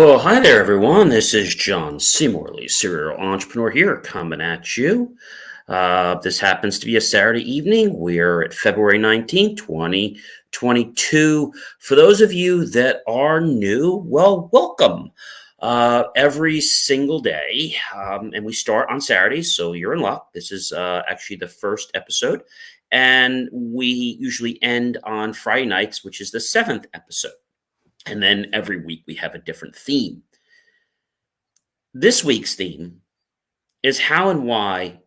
Well, hi there, everyone. This is John C. Morley, serial entrepreneur here, coming at you. This happens to be a Saturday evening. We're at February 19th, 2022. For those of you that are new, well, welcome. Every single day, and we start on Saturdays, so you're in luck. This is actually the first episode, and we usually end on Friday nights, which is the seventh episode. And then every week we have a different theme. This week's theme is how and why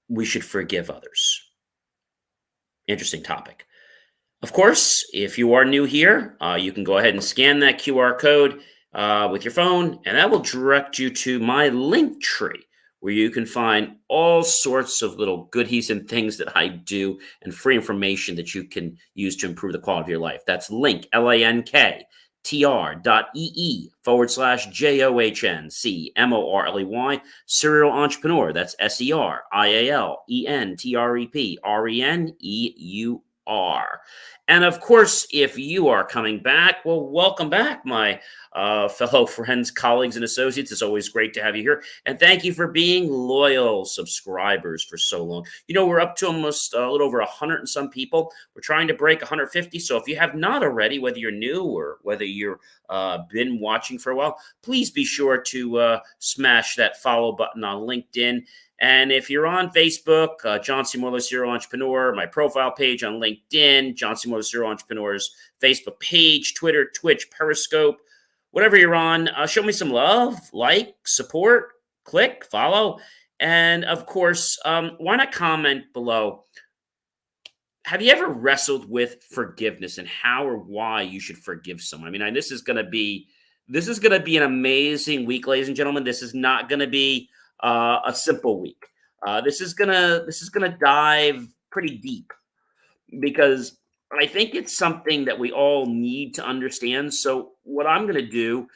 we should forgive others. Interesting topic. Of course, if you are new here, you can go ahead and scan that QR code with your phone, and that will direct you to my link tree where you can find all sorts of little goodies and things that I do and free information that you can use to improve the quality of your life. That's link, linktr.ee/JOHNCMORLEY, serial entrepreneur. That's SERIALENTREPRENEUR. And of course, if you are coming back, well, welcome back, my fellow friends, colleagues, and associates. It's always great to have you here. And thank you for being loyal subscribers for so long. You know, we're up to almost a little over 100 and some people. We're trying to break 150. So if you have not already, whether you're new or whether you're been watching for a while, please be sure to smash that follow button on LinkedIn. And if you're on Facebook, John C. Morley, Serial Entrepreneur, my profile page on LinkedIn, John C. Morley, Serial Entrepreneur's Facebook page, Twitter, Twitch, Periscope, whatever you're on, show me some love, like, support, click, follow. And of course, why not comment below? Have you ever wrestled with forgiveness and how or why you should forgive someone? I mean, this is going to be an amazing week, ladies and gentlemen. This is not going to be a simple week. This is gonna dive pretty deep because I think it's something that we all need to understand. So what I'm going to do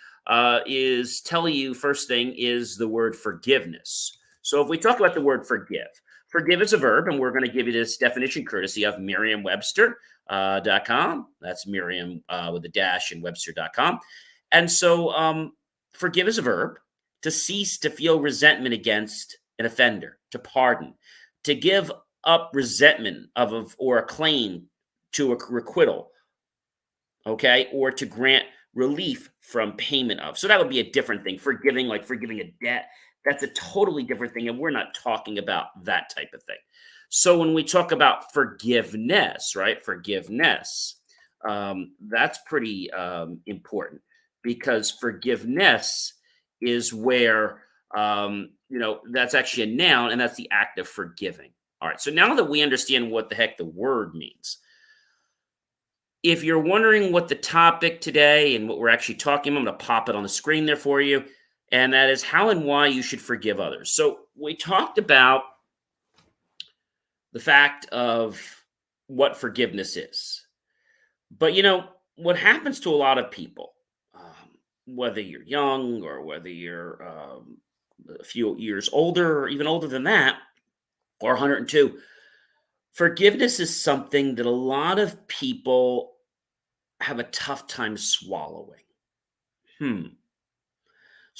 is tell you first thing is the word forgiveness. So if we talk about the word forgive is a verb, and we're going to give you this definition courtesy of Merriam-Webster.com. That's Merriam with a dash and Webster.com. And so forgive is a verb: to cease to feel resentment against an offender, to pardon, to give up resentment of or a claim to a requital, okay, or to grant relief from payment of. So that would be a different thing. Forgiving, like forgiving a debt, that's a totally different thing, and we're not talking about that type of thing. So when we talk about forgiveness, right, that's pretty important, because forgiveness is where that's actually a noun, and that's the act of forgiving. All right, so now that we understand what the heck the word means, if you're wondering what the topic today and what we're actually talking about, I'm going to pop it on the screen there for you, and that is how and why you should forgive others. So we talked about the fact of what forgiveness is, but what happens to a lot of people, whether you're young or whether you're a few years older or even older than that, or 102, forgiveness is something that a lot of people have a tough time swallowing. So I'm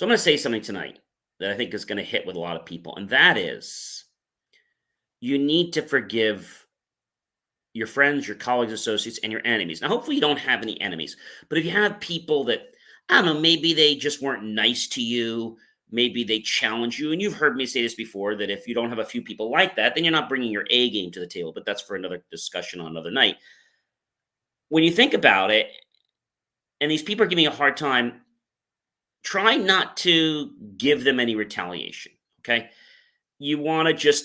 going to say something tonight that I think is going to hit with a lot of people, and that is you need to forgive your friends, your colleagues, associates, and your enemies. Now, hopefully you don't have any enemies, but if you have people that, I don't know, maybe they just weren't nice to you, maybe they challenge you, and you've heard me say this before, that if you don't have a few people like that, then you're not bringing your A game to the table, but that's for another discussion on another night. When you think about it, and these people are giving you a hard time, try not to give them any retaliation, okay? You want to just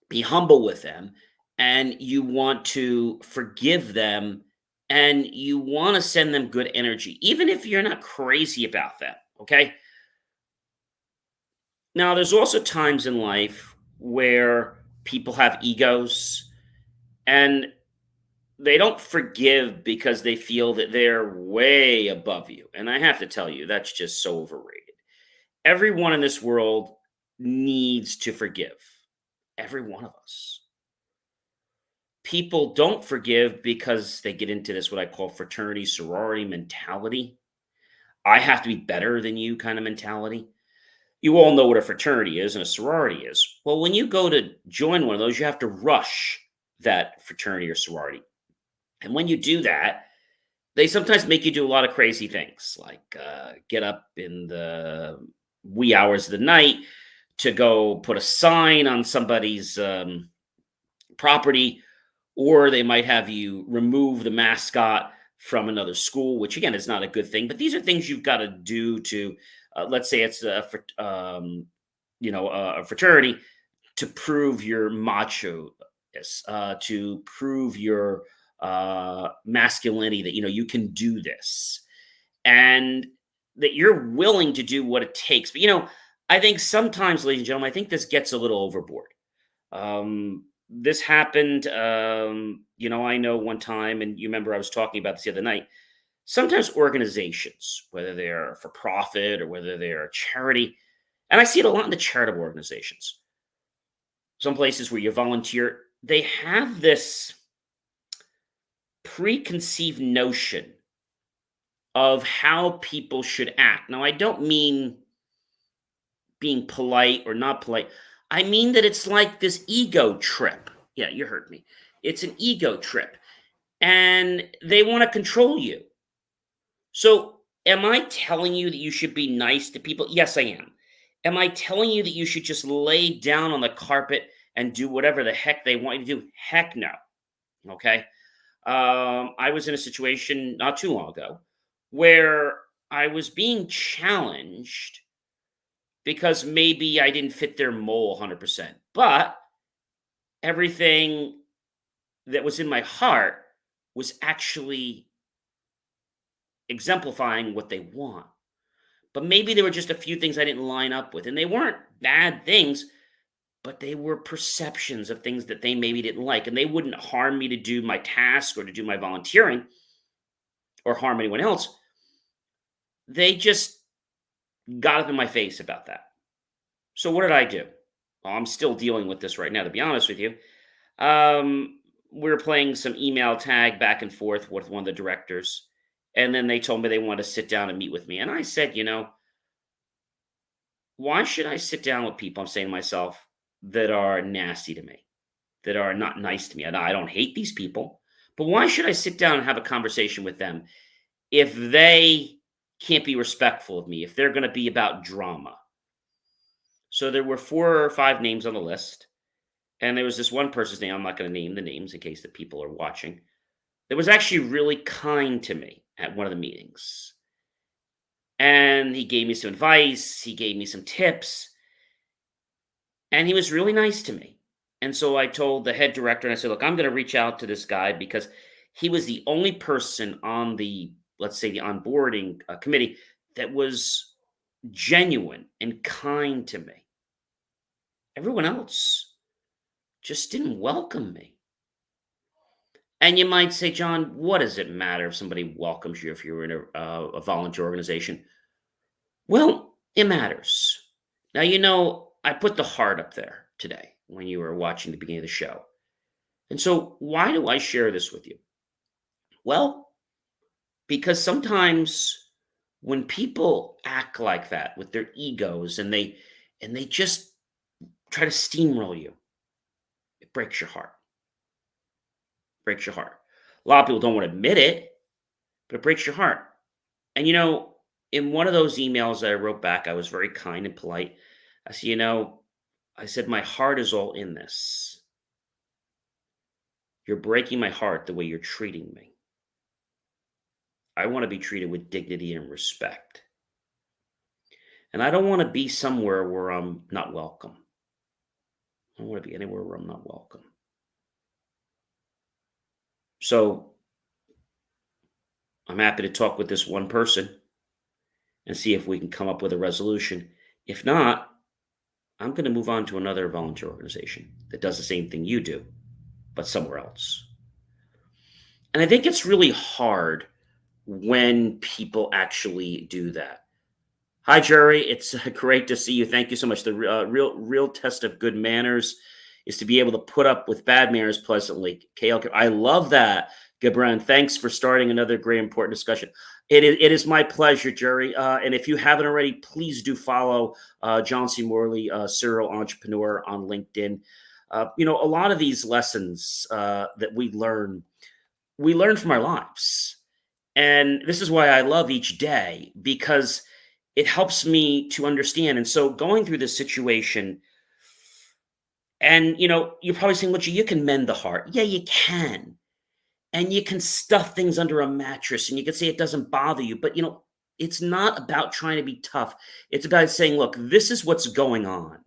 be humble with them, and you want to forgive them, and you want to send them good energy, even if you're not crazy about them, okay? Now, there's also times in life where people have egos and they don't forgive because they feel that they're way above you. And I have to tell you, that's just so overrated. Everyone in this world needs to forgive. Every one of us. People don't forgive because they get into this, what I call fraternity sorority mentality. I have to be better than you kind of mentality. You all know what a fraternity is and a sorority is. Well, when you go to join one of those, you have to rush that fraternity or sorority. And when you do that, they sometimes make you do a lot of crazy things, like get up in the wee hours of the night to go put a sign on somebody's property, or they might have you remove the mascot from another school, which again is not a good thing. But these are things you've got to do to, let's say it's a fraternity, to prove your macho, to prove your masculinity, that you can do this, and that you're willing to do what it takes. But I think sometimes, ladies and gentlemen, I think this gets a little overboard. This happened, I know one time, and you remember I was talking about this the other night. Sometimes organizations, whether they're for profit or whether they're a charity, and I see it a lot in the charitable organizations, some places where you volunteer, they have this preconceived notion of how people should act. Now, I don't mean being polite or not polite. I mean that it's like this ego trip. Yeah, you heard me. It's an ego trip. And they want to control you. So, am I telling you that you should be nice to people? Yes, I am. Am I telling you that you should just lay down on the carpet and do whatever the heck they want you to do? Heck no. Okay. I was in a situation not too long ago where I was being challenged because maybe I didn't fit their mold 100%. But everything that was in my heart was actually exemplifying what they want. But maybe there were just a few things I didn't line up with. And they weren't bad things, but they were perceptions of things that they maybe didn't like. And they wouldn't harm me to do my task or to do my volunteering or harm anyone else. They just got up in my face about that. So what did I do? Well, I'm still dealing with this right now, to be honest with you. We were playing some email tag back and forth with one of the directors. And then they told me they wanted to sit down and meet with me. And I said, why should I sit down with people, I'm saying to myself, that are nasty to me, that are not nice to me? I don't hate these people, but why should I sit down and have a conversation with them if they can't be respectful of me, if they're going to be about drama? So there were 4 or 5 names on the list. And there was this one person's name, I'm not going to name the names in case the people are watching, that was actually really kind to me at one of the meetings. And he gave me some advice, he gave me some tips, and he was really nice to me. And so I told the head director, and I said, look, I'm going to reach out to this guy because he was the only person on the, let's say, the onboarding committee that was genuine and kind to me. Everyone else just didn't welcome me. And you might say, John, what does it matter if somebody welcomes you if you're in a volunteer organization? Well, it matters. Now, I put the heart up there today when you were watching the beginning of the show. And so why do I share this with you? Well, because sometimes when people act like that with their egos and they just try to steamroll you, it breaks your heart. Breaks your heart. A lot of people don't want to admit it, but it breaks your heart. And in one of those emails that I wrote back, I was very kind and polite. I said, I said, my heart is all in this. You're breaking my heart the way you're treating me. I want to be treated with dignity and respect. And I don't want to be somewhere where I'm not welcome. I don't want to be anywhere where I'm not welcome. So I'm happy to talk with this one person and see if we can come up with a resolution. If not, I'm going to move on to another volunteer organization that does the same thing you do, but somewhere else. And I think it's really hard when people actually do that. Hi, Jerry. It's great to see you. Thank you so much. The real test of good manners is to be able to put up with bad manners pleasantly. KL, I love that, Gibran. Thanks for starting another great important discussion. It is my pleasure, Jerry. And if you haven't already, please do follow John C. Morley, serial entrepreneur on LinkedIn. A lot of these lessons that we learn from our lives. And this is why I love each day, because it helps me to understand. And so going through this situation, and you're probably saying, well, you can mend the heart. Yeah, you can. And you can stuff things under a mattress and you can say it doesn't bother you. But it's not about trying to be tough. It's about saying, look, this is what's going on.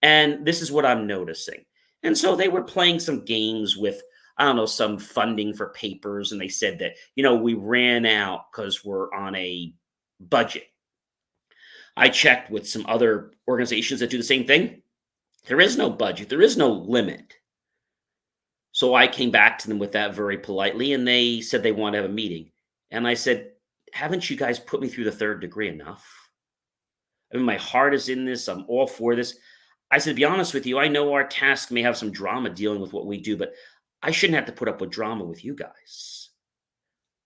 And this is what I'm noticing. And so they were playing some games with, I don't know, some funding for papers. And they said that, we ran out because we're on a budget. I checked with some other organizations that do the same thing. There is no budget, there is no limit. So I came back to them with that very politely, and they said they want to have a meeting. And I said, haven't you guys put me through the third degree enough? I mean, my heart is in this. I'm all for this. I said, to be honest with you, I know our task may have some drama dealing with what we do, but I shouldn't have to put up with drama with you guys.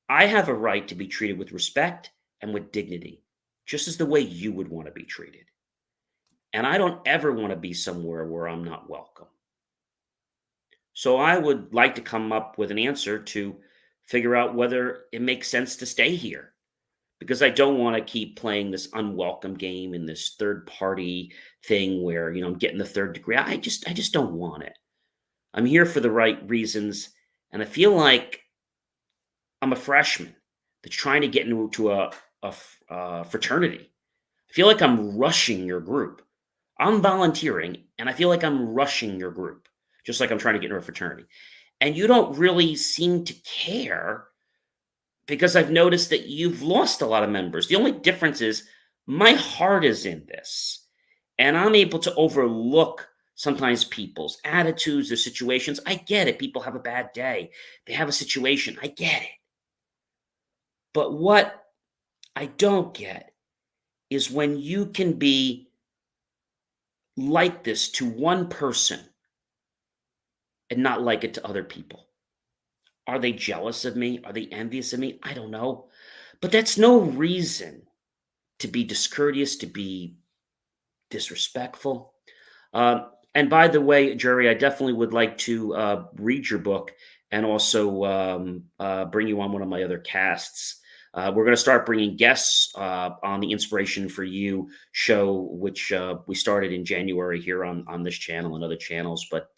I have a right to be treated with respect and with dignity, just as the way you would want to be treated. And I don't ever want to be somewhere where I'm not welcome. So I would like to come up with an answer to figure out whether it makes sense to stay here, because I don't want to keep playing this unwelcome game in this third party thing where, I'm getting the third degree. I just don't want it. I'm here for the right reasons. And I feel like I'm a freshman that's trying to get into a fraternity. I feel like I'm rushing your group. I'm volunteering and I feel like I'm rushing your group, just like I'm trying to get into a fraternity. And you don't really seem to care, because I've noticed that you've lost a lot of members. The only difference is my heart is in this, and I'm able to overlook sometimes people's attitudes, their situations. I get it. People have a bad day. They have a situation. I get it. But what I don't get is when you can be like this to one person and not like it to other people. Are they jealous of me? Are they envious of me? I don't know. But that's no reason to be discourteous, to be disrespectful. And by the way, Jerry, I definitely would like to read your book and also bring you on one of my other casts. We're going to start bringing guests on the Inspiration for You show, which we started in January here on this channel and other channels. But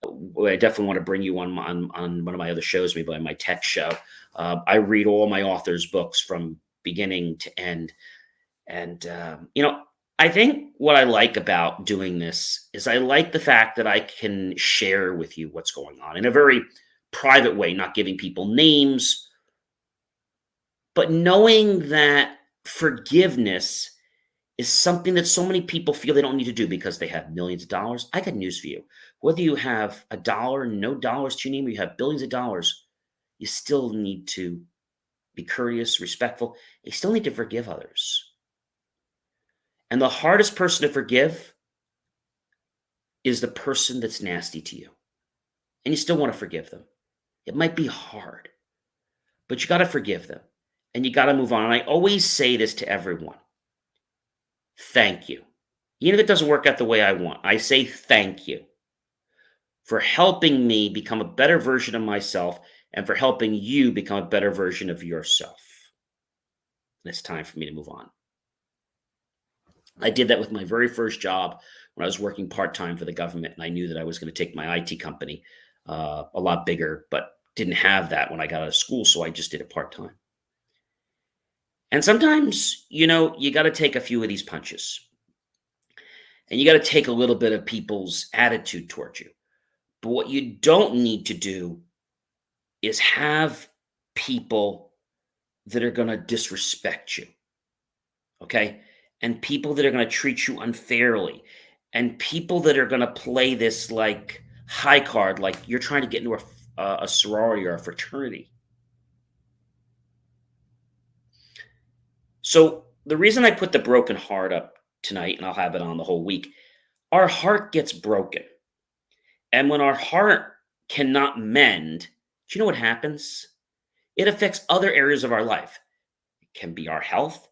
I definitely want to bring you on one of my other shows, maybe my tech show. I read all my authors' books from beginning to end. And, I think what I like about doing this is I like the fact that I can share with you what's going on in a very private way, not giving people names, but knowing that forgiveness is something that so many people feel they don't need to do because they have millions of dollars. I got news for you. Whether you have a dollar, no dollars to your name, or you have billions of dollars, you still need to be courteous, respectful. You still need to forgive others. And the hardest person to forgive is the person that's nasty to you. And you still want to forgive them. It might be hard, but you got to forgive them and you got to move on. And I always say this to everyone. Thank you. Even if it doesn't work out the way I want, I say thank you for helping me become a better version of myself and for helping you become a better version of yourself. And it's time for me to move on. I did that with my very first job when I was working part-time for the government, and I knew that I was going to take my IT company a lot bigger, but didn't have that when I got out of school, so I just did it part-time. And sometimes, you got to take a few of these punches. And you got to take a little bit of people's attitude towards you. But what you don't need to do is have people that are going to disrespect you. Okay? And people that are going to treat you unfairly. And people that are going to play this like high card, like you're trying to get into a sorority or a fraternity. So the reason I put the broken heart up tonight, and I'll have it on the whole week, our heart gets broken. And when our heart cannot mend, do you know what happens? It affects other areas of our life. can be our health,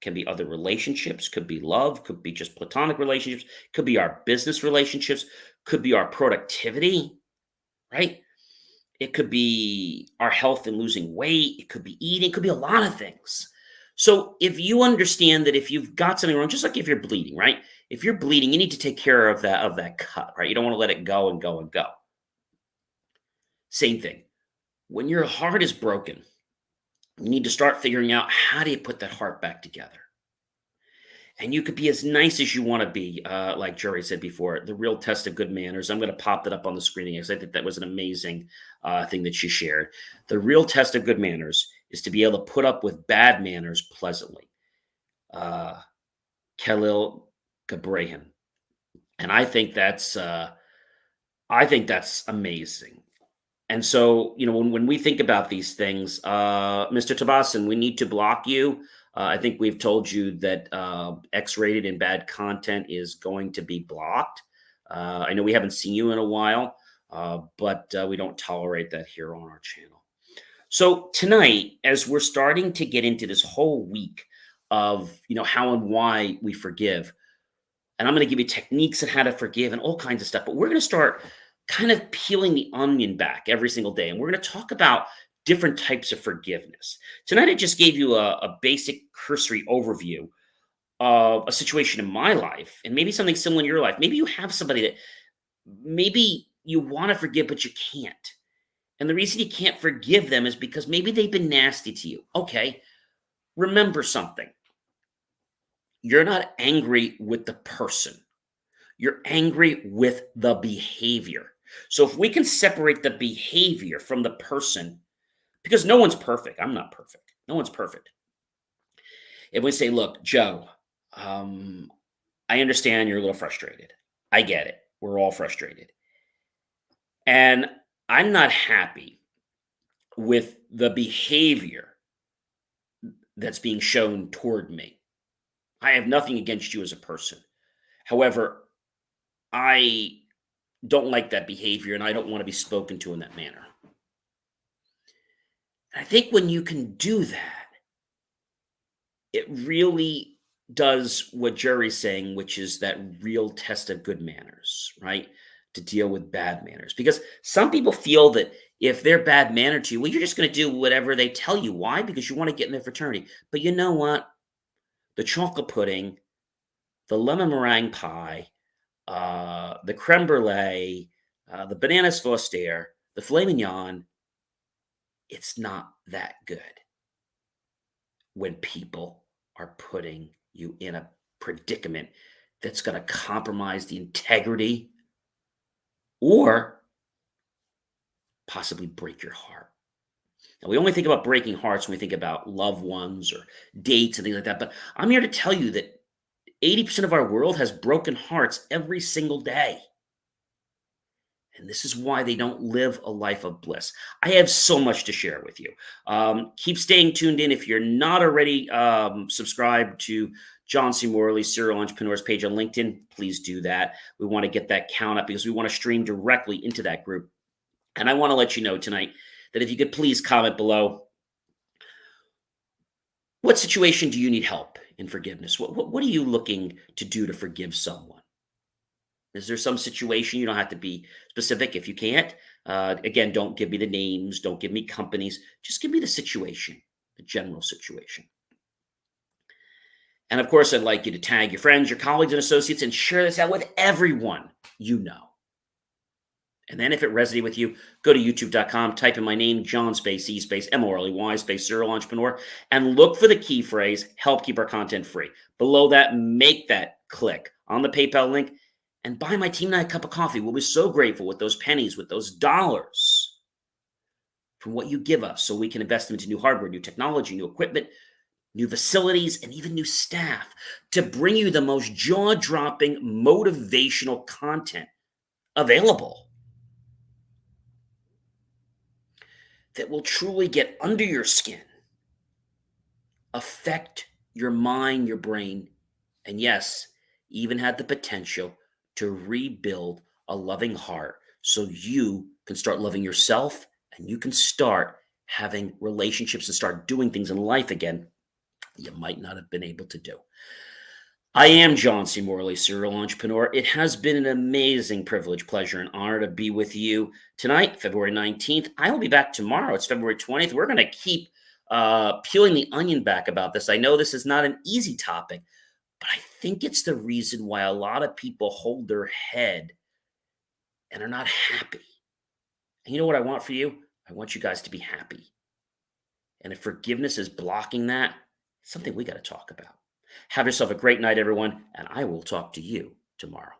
can be other relationships, could be love, could be just platonic relationships, could be our business relationships, could be our productivity, right? It could be our health and losing weight. It could be eating. It could be a lot of things. So if you understand that if you've got something wrong, just like if you're bleeding, right? If you're bleeding, you need to take care of that cut, right? You don't want to let it go and go and go. Same thing. When your heart is broken, you need to start figuring out how do you put that heart back together. And you could be as nice as you want to be, like Jerry said before. The real test of good manners. I'm going to pop that up on the screen because I think that was an amazing thing that she shared. The real test of good manners is to be able to put up with bad manners pleasantly. Khalil Gibran, and I think that's amazing. And so, when we think about these things, Mr. Tabasan, we need to block you. I think we've told you that X-rated and bad content is going to be blocked. I know we haven't seen you in a while, but we don't tolerate that here on our channel. So tonight, as we're starting to get into this whole week of, how and why we forgive, and I'm going to give you techniques on how to forgive and all kinds of stuff, but we're going to start kind of peeling the onion back every single day. And we're going to talk about different types of forgiveness. Tonight, I just gave you a basic cursory overview of a situation in my life and maybe something similar in your life. Maybe you have somebody that maybe you want to forgive, but you can't. And the reason you can't forgive them is because maybe they've been nasty to you. Okay, remember something. You're not angry with the person. You're angry with the behavior. So if we can separate the behavior from the person, because no one's perfect. I'm not perfect. No one's perfect. If we say, look, Joe, I understand you're a little frustrated. I get it. We're all frustrated. And I'm not happy with the behavior that's being shown toward me. I have nothing against you as a person. However, I don't like that behavior and I don't want to be spoken to in that manner. I think when you can do that, it really does what Jerry's saying, which is that real test of good manners, right? To deal with bad manners. Because some people feel that if they're bad mannered to you, well, you're just going to do whatever they tell you. Why? Because you want to get in their fraternity. But you know what? The chocolate pudding, the lemon meringue pie, the creme brulee, the bananas Foster, the filet mignon, it's not that good when people are putting you in a predicament that's going to compromise the integrity or possibly break your heart. Now, we only think about breaking hearts when we think about loved ones or dates and things like that. But I'm here to tell you that 80% of our world has broken hearts every single day. And this is why they don't live a life of bliss. I have so much to share with you. Keep staying tuned in. If you're not already subscribed to John C. Morley's Serial Entrepreneurs page on LinkedIn, please do that. We want to get that count up because we want to stream directly into that group. And I want to let you know tonight that if you could please comment below, what situation do you need help in forgiveness? What are you looking to do to forgive someone? Is there some situation? You don't have to be specific if you can't. Again, don't give me the names. Don't give me companies. Just give me the situation, the general situation. And of course, I'd like you to tag your friends, your colleagues, and associates and share this out with everyone you know. And then if it resonated with you, go to youtube.com, type in my name, John space E space Morley space Serial Entrepreneur, and look for the key phrase, help keep our content free. Below that, make that click on the PayPal link and buy my team and I a cup of coffee. We'll be so grateful with those pennies, with those dollars from what you give us so we can invest them into new hardware, new technology, new equipment, new facilities, and even new staff to bring you the most jaw-dropping, motivational content available that will truly get under your skin, affect your mind, your brain, and yes, even have the potential to rebuild a loving heart so you can start loving yourself and you can start having relationships and start doing things in life again you might not have been able to do. I am John C. Morley, serial entrepreneur. It has been an amazing privilege, pleasure, and honor to be with you tonight, February 19th. I will be back tomorrow. It's February 20th. We're going to keep peeling the onion back about this. I know this is not an easy topic, but I think it's the reason why a lot of people hold their head and are not happy. And you know what I want for you? I want you guys to be happy. And if forgiveness is blocking that, it's something we got to talk about. Have yourself a great night, everyone, and I will talk to you tomorrow.